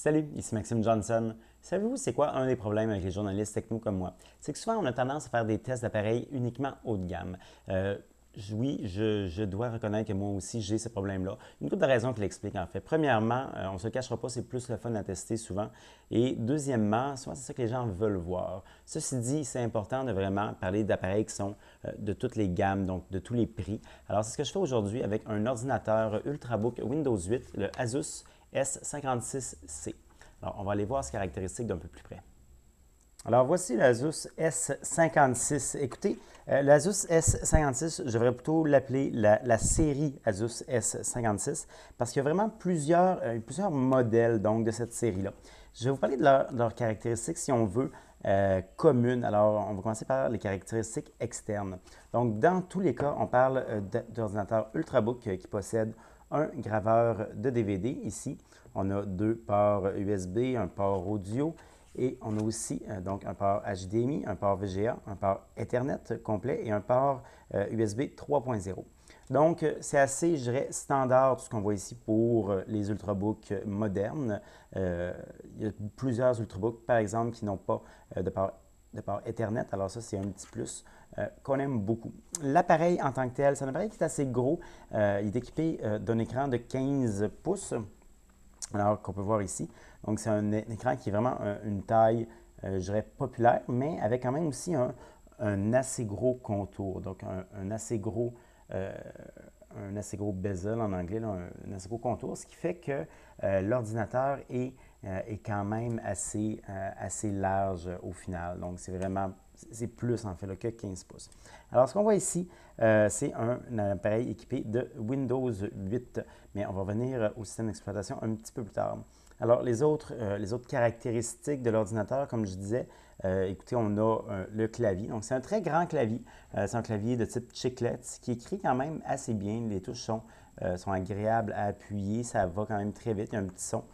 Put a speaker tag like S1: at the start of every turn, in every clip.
S1: Salut, ici Maxime Johnson. Savez-vous c'est quoi un des problèmes avec les journalistes techno comme moi? C'est que souvent on a tendance à faire des tests d'appareils uniquement haut de gamme. Oui, je dois reconnaître que moi aussi j'ai ce problème-là. Une couple de raisons qui l'expliquent en fait. Premièrement, on ne se le cachera pas, c'est plus le fun à tester souvent. Et deuxièmement, souvent c'est ça que les gens veulent voir. Ceci dit, c'est important de vraiment parler d'appareils qui sont de toutes les gammes, donc de tous les prix. Alors c'est ce que je fais aujourd'hui avec un ordinateur Ultrabook Windows 8, le Asus S56C. Alors, on va aller voir ses caractéristiques d'un peu plus près. Alors, voici l'Asus S56. Écoutez, l'Asus S56, je devrais plutôt l'appeler la série Asus S56 parce qu'il y a vraiment plusieurs modèles donc, de cette série-là. Je vais vous parler de leurs caractéristiques, si on veut, communes. Alors, on va commencer par les caractéristiques externes. Donc, dans tous les cas, on parle d'ordinateur Ultrabook qui possède un graveur de DVD ici. On a deux ports USB, un port audio et on a aussi donc un port HDMI, un port VGA, un port Ethernet complet et un port USB 3.0. Donc, c'est assez, je dirais, standard tout ce qu'on voit ici pour les Ultrabooks modernes. Il y a plusieurs Ultrabooks, par exemple, qui n'ont pas de port Ethernet. Alors ça, c'est un petit plus qu'on aime beaucoup. L'appareil en tant que tel, c'est un appareil qui est assez gros. Il est équipé d'un écran de 15 pouces, alors qu'on peut voir ici. Donc, c'est un écran qui est vraiment une taille, je dirais, populaire, mais avec quand même aussi un assez gros contour. Donc, un assez gros bezel en anglais, là, un assez gros contour, ce qui fait que l'ordinateur est quand même assez large au final. Donc, c'est plus en fait là, que 15 pouces. Alors, ce qu'on voit ici, c'est un appareil équipé de Windows 8, mais on va revenir au système d'exploitation un petit peu plus tard. Alors, les autres caractéristiques de l'ordinateur, comme je disais, écoutez, on a le clavier. Donc, c'est un très grand clavier. C'est un clavier de type chiclet qui écrit quand même assez bien. Les touches sont agréables à appuyer. Ça va quand même très vite. Il y a un petit son.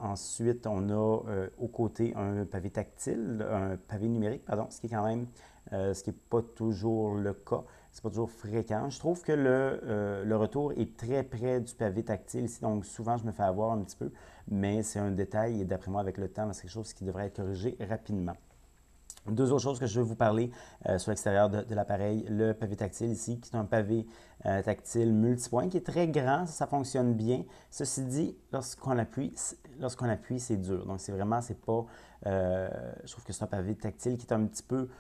S1: Ensuite, on a aux côtés un pavé tactile, un pavé numérique, pardon, ce qui n'est pas toujours le cas. C'est pas toujours fréquent. Je trouve que le retour est très près du pavé tactile ici, donc souvent je me fais avoir un petit peu, mais c'est un détail et d'après moi, avec le temps, c'est quelque chose qui devrait être corrigé rapidement. Deux autres choses que je veux vous parler sur l'extérieur de l'appareil, le pavé tactile ici, qui est un pavé tactile multipoint, qui est très grand, ça fonctionne bien. Ceci dit, lorsqu'on appuie, c'est dur. Donc, c'est pas, je trouve que c'est un pavé tactile qui est un petit peu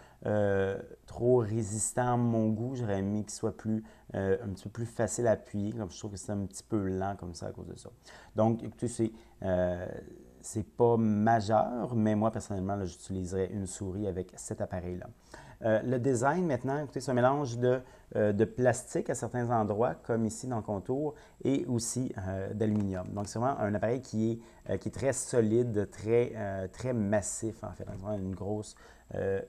S1: trop résistant à mon goût. J'aurais aimé qu'il soit un petit peu plus facile à appuyer. Comme je trouve que c'est un petit peu lent comme ça à cause de ça. Donc, écoutez, c'est pas majeur, mais moi, personnellement, j'utiliserais une souris avec cet appareil-là. Le design, maintenant, écoutez, c'est un mélange de plastique à certains endroits, comme ici dans le contour, et aussi d'aluminium. Donc, c'est vraiment un appareil qui est très solide, très massif, en fait. Donc, vraiment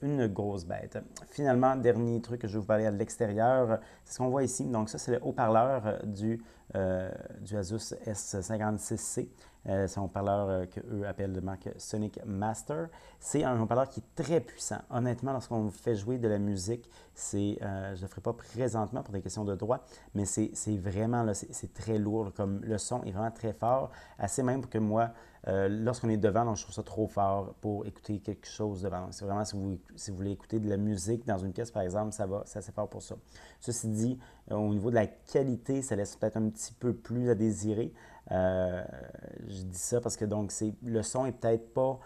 S1: une grosse bête. Finalement, dernier truc que je vais vous parler à l'extérieur, c'est ce qu'on voit ici. Donc, ça, c'est le haut-parleur du Asus S56C. C'est un haut-parleur qu'eux appellent de marque Sonic Master. C'est un haut-parleur qui est très puissant. Honnêtement, lorsqu'on fait jouer de la musique, je ne le ferai pas présentement pour des questions de droit, mais c'est vraiment, là, c'est très lourd. Comme le son est vraiment très fort, assez même pour que moi, lorsqu'on est devant, donc je trouve ça trop fort pour écouter quelque chose devant. C'est vraiment, si vous voulez écouter de la musique dans une pièce, par exemple, c'est assez fort pour ça. Ceci dit, au niveau de la qualité, ça laisse peut-être un petit peu plus à désirer. Je dis ça parce que donc le son est peut-être pas,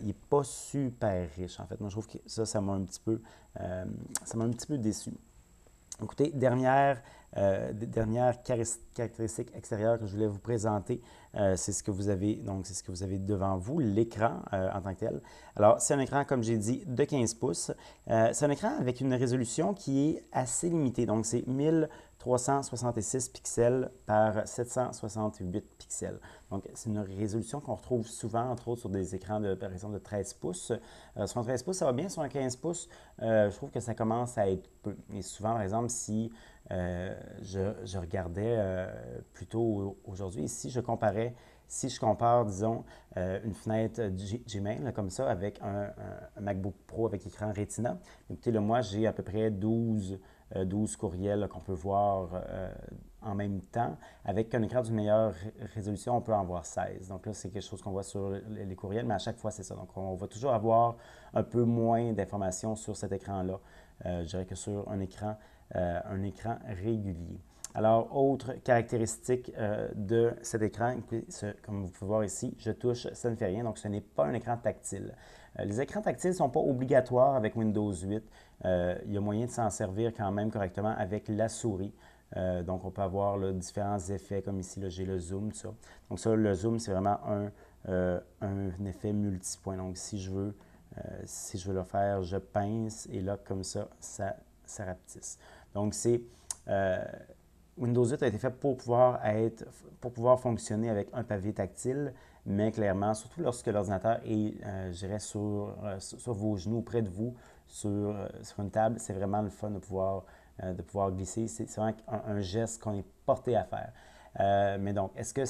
S1: il est pas super riche en fait. Moi je trouve que ça m'a un petit peu, déçu. Écoutez, dernière caractéristique extérieure que je voulais vous présenter, c'est ce que vous avez, donc c'est ce que vous avez devant vous, l'écran en tant que tel. Alors, c'est un écran, comme j'ai dit, de 15 pouces. C'est un écran avec une résolution qui est assez limitée, donc c'est 1366 pixels par 768 pixels. Donc, c'est une résolution qu'on retrouve souvent, entre autres, sur des écrans, par exemple, de 13 pouces. Sur un 13 pouces, ça va bien. Sur un 15 pouces, je trouve que ça commence à être peu. Et souvent, par exemple, si je regardais plutôt aujourd'hui, si je compare, disons, une fenêtre Gmail là, comme ça avec un MacBook Pro avec écran Retina, écoutez, là, moi, j'ai à peu près 12 courriels qu'on peut voir en même temps. Avec un écran d'une meilleure résolution, on peut en voir 16. Donc là, c'est quelque chose qu'on voit sur les courriels, mais à chaque fois, c'est ça. Donc, on va toujours avoir un peu moins d'informations sur cet écran-là, je dirais que sur un écran régulier. Alors, autre caractéristique de cet écran, comme vous pouvez voir ici, je touche, ça ne fait rien, donc ce n'est pas un écran tactile. Les écrans tactiles ne sont pas obligatoires avec Windows 8. Il y a moyen de s'en servir quand même correctement avec la souris. Donc, on peut avoir là, différents effets, comme ici, j'ai le zoom, tout ça. Donc, ça, le zoom, c'est vraiment un effet multipoint. Donc, si je veux le faire, je pince et là, comme ça rapetisse. Donc, Windows 8 a été fait pour pouvoir fonctionner avec un pavé tactile, mais clairement, surtout lorsque l'ordinateur est, je dirais, sur vos genoux, près de vous, sur une table, c'est vraiment le fun de pouvoir glisser. C'est vraiment un geste qu'on est porté à faire. Mais donc, est-ce que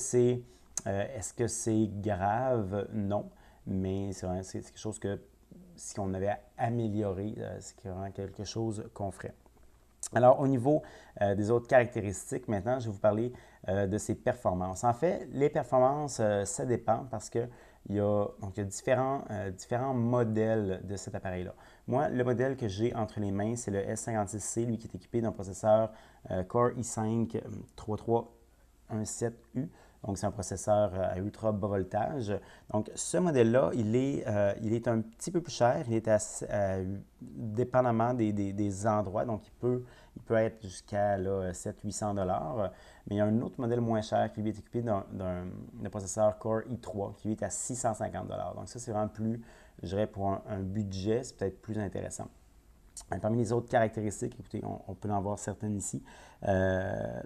S1: c'est grave? Non. Mais c'est quelque chose que, si on avait amélioré, c'est vraiment quelque chose qu'on ferait. Alors, au niveau des autres caractéristiques, maintenant, je vais vous parler de ses performances. En fait, les performances, ça dépend parce qu'il y a différents modèles de cet appareil-là. Moi, le modèle que j'ai entre les mains, c'est le S56C, lui qui est équipé d'un processeur Core i5 3317U. Donc, c'est un processeur à ultra bas voltage. Donc, ce modèle-là, il est un petit peu plus cher. Il est dépendamment des endroits. Donc, il peut être jusqu'à 700-800 $. Mais il y a un autre modèle moins cher qui lui est équipé d'un processeur Core i3 qui lui est à 650 $. Donc, ça, c'est vraiment plus, je dirais, pour un budget, c'est peut-être plus intéressant. Parmi les autres caractéristiques, écoutez, on peut en voir certaines ici.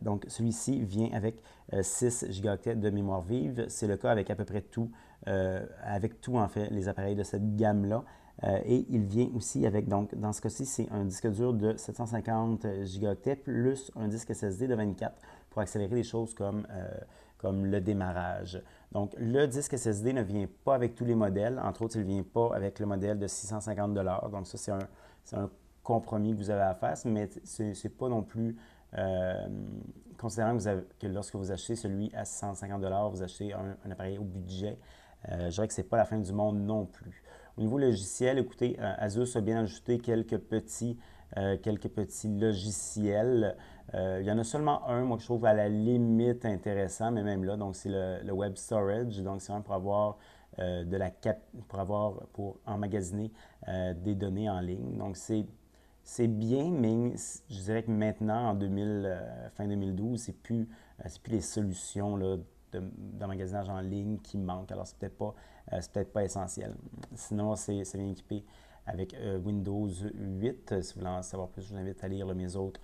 S1: Donc, celui-ci vient avec 6 gigaoctets de mémoire vive. C'est le cas avec à peu près tout, en fait, les appareils de cette gamme-là. Et il vient aussi avec, donc, dans ce cas-ci, c'est un disque dur de 750 gigaoctets plus un disque SSD de 24 pour accélérer les choses comme le démarrage. Donc, le disque SSD ne vient pas avec tous les modèles. Entre autres, il ne vient pas avec le modèle de 650 $. Donc, ça, c'est un compromis que vous avez à faire, mais ce n'est pas non plus, considérant que lorsque vous achetez celui à 150 $, vous achetez un appareil au budget, je dirais que ce n'est pas la fin du monde non plus. Au niveau logiciel, écoutez, Asus a bien ajouté quelques petits logiciels. Il y en a seulement un, moi, que je trouve à la limite intéressant, mais même là, donc c'est le Web Storage. Donc, c'est vraiment pour avoir pour emmagasiner des données en ligne. Donc, c'est bien, mais je dirais que maintenant, fin 2012, c'est plus les solutions d'emmagasinage en ligne qui manquent. Alors, c'est peut-être pas essentiel. Sinon, c'est bien équipé avec Windows 8. Si vous voulez en savoir plus, je vous invite à lire mes autres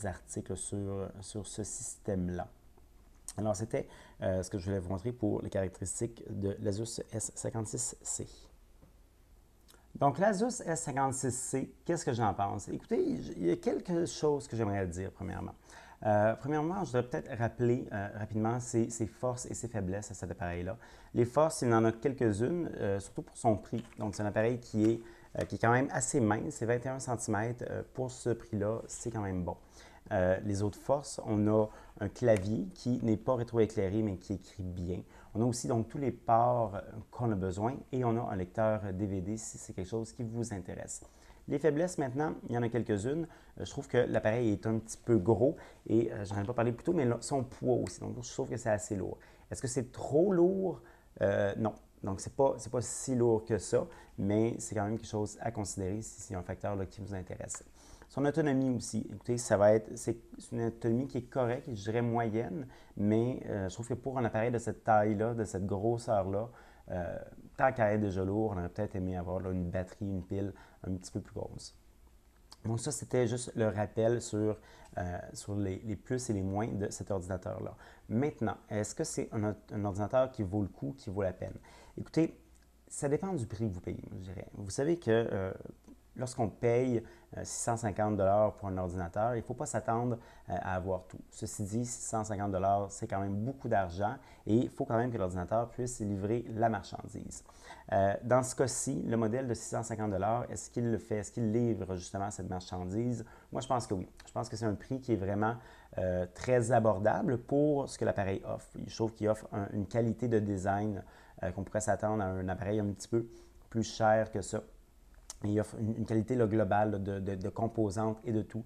S1: articles sur ce système-là. Alors, c'était ce que je voulais vous montrer pour les caractéristiques de l'Asus S56C. Donc, l'Asus S56C, qu'est-ce que j'en pense? Écoutez, il y a quelque chose que j'aimerais dire, premièrement. Premièrement, je voudrais peut-être rappeler rapidement ses forces et ses faiblesses à cet appareil-là. Les forces, il en a quelques-unes, surtout pour son prix. Donc, c'est un appareil qui est quand même assez mince, c'est 21 cm. Pour ce prix-là, c'est quand même bon. Les autres forces, on a un clavier qui n'est pas rétroéclairé, mais qui écrit bien. On a aussi donc tous les ports qu'on a besoin et on a un lecteur DVD si c'est quelque chose qui vous intéresse. Les faiblesses maintenant, il y en a quelques-unes. Je trouve que l'appareil est un petit peu gros et j'en ai pas parlé plus tôt, mais son poids aussi. Donc, je trouve que c'est assez lourd. Est-ce que c'est trop lourd? Non. Donc, c'est pas si lourd que ça, mais c'est quand même quelque chose à considérer si c'est un facteur là, qui vous intéresse. Son autonomie aussi, écoutez, c'est une autonomie qui est correcte, je dirais moyenne, mais je trouve que pour un appareil de cette taille-là, de cette grosseur-là, tant qu'elle est déjà lourd, on aurait peut-être aimé avoir là, une batterie, une pile un petit peu plus grosse. Donc ça, c'était juste le rappel sur les plus et les moins de cet ordinateur-là. Maintenant, est-ce que c'est un ordinateur qui vaut le coup, qui vaut la peine? Écoutez, ça dépend du prix que vous payez, je dirais. Vous savez que lorsqu'on paye 650 pour un ordinateur, il ne faut pas s'attendre à avoir tout. Ceci dit, 650 c'est quand même beaucoup d'argent et il faut quand même que l'ordinateur puisse livrer la marchandise. Dans ce cas-ci, le modèle de 650 est-ce qu'il le fait? Est-ce qu'il livre justement cette marchandise? Moi, je pense que oui. Je pense que c'est un prix qui est vraiment très abordable pour ce que l'appareil offre. Je trouve qu'il offre une qualité de design qu'on pourrait s'attendre à un appareil un petit peu plus cher que ça. Et il offre une qualité là, globale là, de composantes et de tout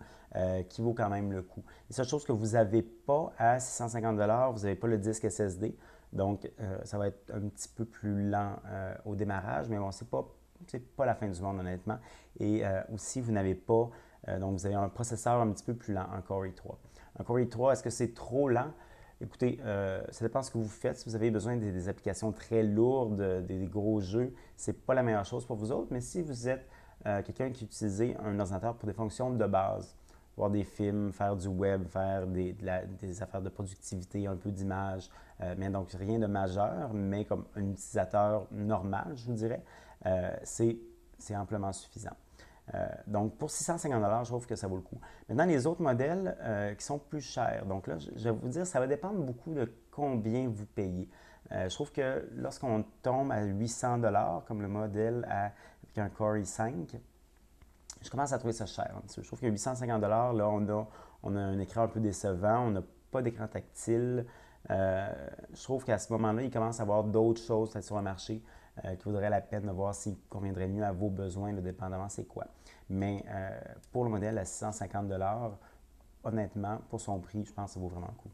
S1: qui vaut quand même le coup. La seule chose que vous n'avez pas à 650 vous n'avez pas le disque SSD. Donc, ça va être un petit peu plus lent au démarrage, mais bon, c'est pas la fin du monde, honnêtement. Et aussi, vous n'avez pas, donc vous avez un processeur un petit peu plus lent, un Core i3. Un Core i3, est-ce que c'est trop lent? Écoutez, ça dépend de ce que vous faites. Si vous avez besoin des applications très lourdes, des gros jeux, ce n'est pas la meilleure chose pour vous autres. Mais si vous êtes quelqu'un qui utilise un ordinateur pour des fonctions de base, voir des films, faire du web, faire des affaires de productivité, un peu d'image, mais donc rien de majeur, mais comme un utilisateur normal, je vous dirais, c'est amplement suffisant. Donc, pour 650 je trouve que ça vaut le coup. Maintenant, les autres modèles qui sont plus chers. Donc là, je vais vous dire, ça va dépendre beaucoup de combien vous payez. Je trouve que lorsqu'on tombe à 800 comme le modèle avec un Core i5, je commence à trouver ça cher un petit peu. Je trouve que 850 là, on a un écran un peu décevant, on n'a pas d'écran tactile. Je trouve qu'à ce moment-là, il commence à y avoir d'autres choses sur le marché qui vaudrait la peine de voir s'il conviendrait mieux à vos besoins, là, dépendamment c'est quoi. Mais pour le modèle à 650 honnêtement, pour son prix, je pense que ça vaut vraiment le coup.